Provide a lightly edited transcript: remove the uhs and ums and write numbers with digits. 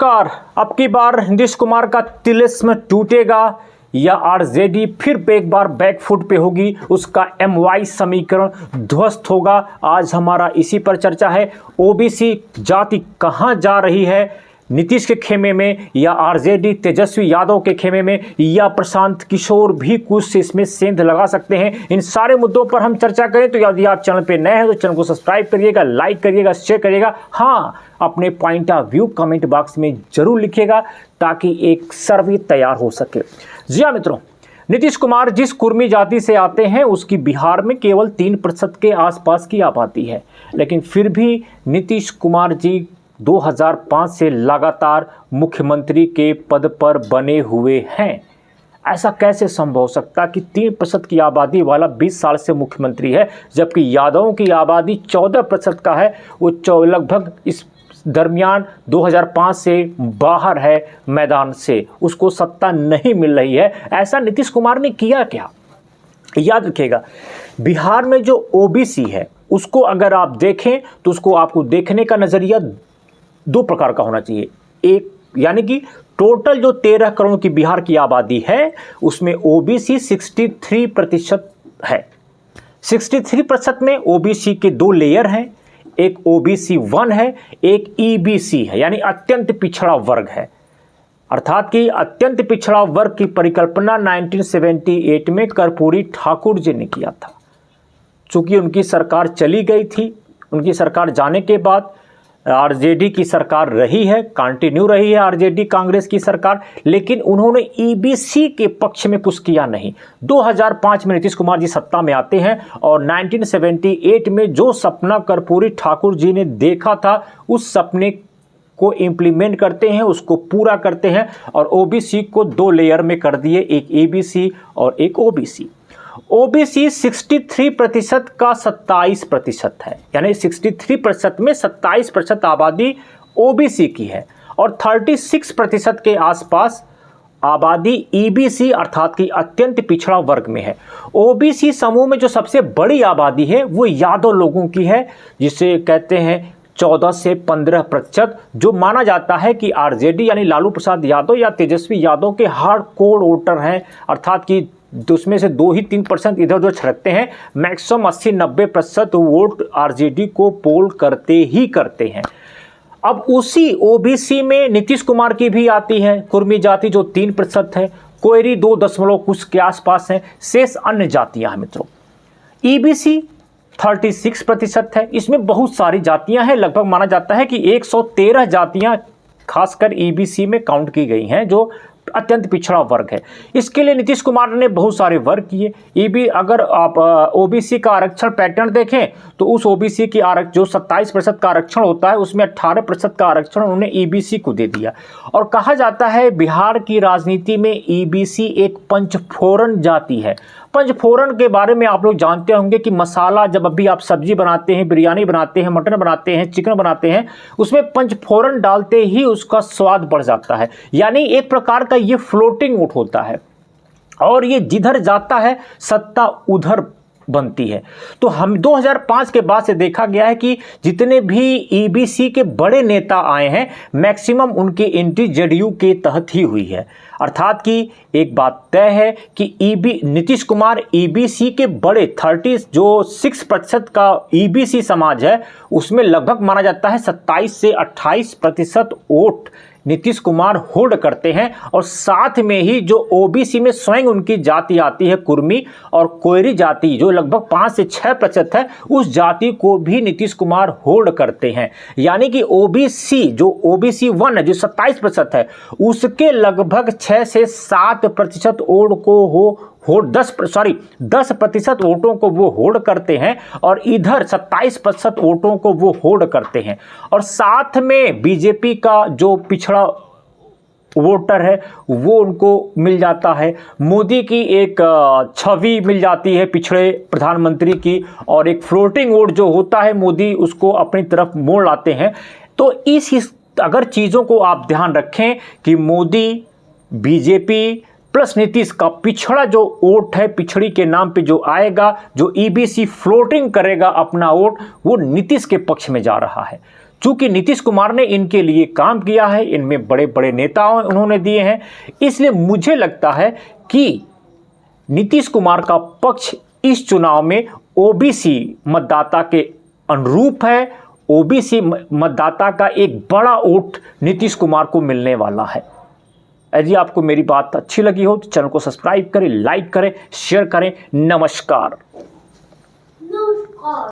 Car अब की बार नीतीश कुमार का तिलिस्म टूटेगा या आरजेडी फिर एक बार बैकफुट पे होगी, उसका MY समीकरण ध्वस्त होगा। आज हमारा इसी पर चर्चा है। ओबीसी जाति कहां जा रही है, नीतीश के खेमे में या आरजेडी तेजस्वी यादव के खेमे में, या प्रशांत किशोर भी कुछ इसमें सेंध लगा सकते हैं। इन सारे मुद्दों पर हम चर्चा करें तो यदि आप चैनल पे नए हैं तो चैनल को सब्सक्राइब करिएगा, लाइक करिएगा, शेयर करिएगा। हाँ, अपने point of view comment box में जरूर लिखिएगा ताकि एक सर्वे तैयार हो सके। जी हाँ मित्रों, नीतीश कुमार जिस कुर्मी जाति से आते हैं उसकी बिहार में केवल 3% के आसपास की आबादी है, लेकिन फिर भी नीतीश कुमार जी 2005 से लगातार मुख्यमंत्री के पद पर बने हुए हैं। ऐसा कैसे संभव हो सकता कि 3% की आबादी वाला 20 साल से मुख्यमंत्री है, जबकि यादवों की आबादी 14% का है। वो लगभग इस दरमियान 2005 से बाहर है मैदान से, उसको सत्ता नहीं मिल रही है। ऐसा नीतीश कुमार ने किया क्या? याद रखिएगा, बिहार में जो ओबीसी है उसको अगर आप देखें तो उसको आपको देखने का नजरिया दो प्रकार का होना चाहिए। एक यानी कि टोटल जो 13 करोड़ की बिहार की आबादी है उसमें ओबीसी 63% है। 63% में ओबीसी के दो लेयर हैं, एक ओबीसी 1 है, एक ईबीसी है, यानी अत्यंत पिछड़ा वर्ग है। अर्थात कि अत्यंत पिछड़ा वर्ग की परिकल्पना 1978 में कर्पूरी ठाकुर जी ने किया था। चूंकि उनकी सरकार चली गई थी, उनकी सरकार जाने के बाद आरजेडी की सरकार रही है, कंटिन्यू रही है आरजेडी कांग्रेस की सरकार, लेकिन उन्होंने ईबीसी के पक्ष में कुछ किया नहीं। 2005 में नीतीश कुमार जी सत्ता में आते हैं और 1978 में जो सपना कर्पूरी ठाकुर जी ने देखा था उस सपने को इम्प्लीमेंट करते हैं, उसको पूरा करते हैं और ओबीसी को दो लेयर में कर दिए, एक ईबीसी और एक ओबीसी। ओबीसी 63% का 27% है, यानी 63% में 27% आबादी ओबीसी की है और 36% के आसपास आबादी ईबीसी अर्थात कि अत्यंत पिछड़ा वर्ग में है। ओबीसी समूह में जो सबसे बड़ी आबादी है वो यादव लोगों की है, जिसे कहते हैं 14 से 15%, जो माना जाता है कि आरजेडी यानी लालू प्रसाद यादव या तेजस्वी यादव के हार्ड कोर वोटर हैं। अर्थात कि उसमें से 2-3% इधर उधर छिड़कते हैं, मैक्सिमम 80-90% वोट आरजेडी को पोल करते ही करते हैं। अब उसी ओबीसी में नीतीश कुमार की भी आती है कुर्मी जाति जो 3% है, कोयरी 2 कुछ के आसपास है, शेष अन्य जातियां हैं मित्रों। ईबीसी 36% है, इसमें बहुत सारी जातियां हैं, लगभग माना जाता है कि 113 जातियां खासकर ईबीसी में काउंट की गई हैं जो अत्यंत पिछड़ा वर्ग है। इसके लिए नीतीश कुमार ने बहुत सारे वर्ग किए। अगर आप ओबीसी का आरक्षण पैटर्न देखें तो उस ओबीसी की जो 27% का आरक्षण होता है उसमें 18% का आरक्षण उन्होंने ईबीसी को दे दिया। और कहा जाता है बिहार की राजनीति में ईबीसी एक पंचफोरन जाति है। पंचफोरन के बारे में आप लोग जानते होंगे कि मसाला जब अभी आप सब्जी बनाते हैं, बिरयानी बनाते हैं, मटन बनाते हैं, चिकन बनाते हैं, उसमें पंचफोरन डालते ही उसका स्वाद बढ़ जाता है। यानी एक प्रकार का ये फ्लोटिंग वोट होता है और ये जिधर जाता है सत्ता उधर बनती है। तो हम 2005 के बाद से देखा गया है कि जितने भी ईबीसी के बड़े नेता आए हैं मैक्सिमम उनकी एंट्री जेडीयू के तहत ही हुई है। अर्थात कि एक बात तय है कि नीतीश कुमार ईबीसी के बड़े 36% का ईबीसी समाज है उसमें लगभग माना जाता है 27 से 28% वोट नीतीश कुमार होल्ड करते हैं। और साथ में ही जो ओबीसी में स्वयं उनकी जाति आती है कुर्मी और कोयरी जाति जो लगभग 5 से 6% है, उस जाति को भी नीतीश कुमार होल्ड करते हैं। यानी कि ओबीसी जो ओबीसी 1 है जो 27% है उसके लगभग 6 से 7% वोट को 10% वोटों को वो होल्ड करते हैं और इधर 27% वोटों को वो होल्ड करते हैं। और साथ में बीजेपी का जो पिछड़ा वोटर है वो उनको मिल जाता है। मोदी की एक छवि मिल जाती है पिछड़े प्रधानमंत्री की, और एक फ्लोटिंग वोट जो होता है मोदी उसको अपनी तरफ मोड़ लाते हैं। तो इस अगर चीज़ों को आप ध्यान रखें कि मोदी, बीजेपी प्लस नीतीश का पिछड़ा जो वोट है, पिछड़ी के नाम पे जो आएगा, जो ईबीसी फ्लोटिंग करेगा अपना वोट, वो नीतीश के पक्ष में जा रहा है। चूंकि नीतीश कुमार ने इनके लिए काम किया है, इनमें बड़े बड़े नेता उन्होंने दिए हैं, इसलिए मुझे लगता है कि नीतीश कुमार का पक्ष इस चुनाव में ओबीसी मतदाता के अनुरूप है। ओबीसी मतदाता का एक बड़ा वोट नीतीश कुमार को मिलने वाला है। यदि आपको मेरी बात अच्छी लगी हो तो चैनल को सब्सक्राइब करें, लाइक करें, शेयर करें। नमस्कार।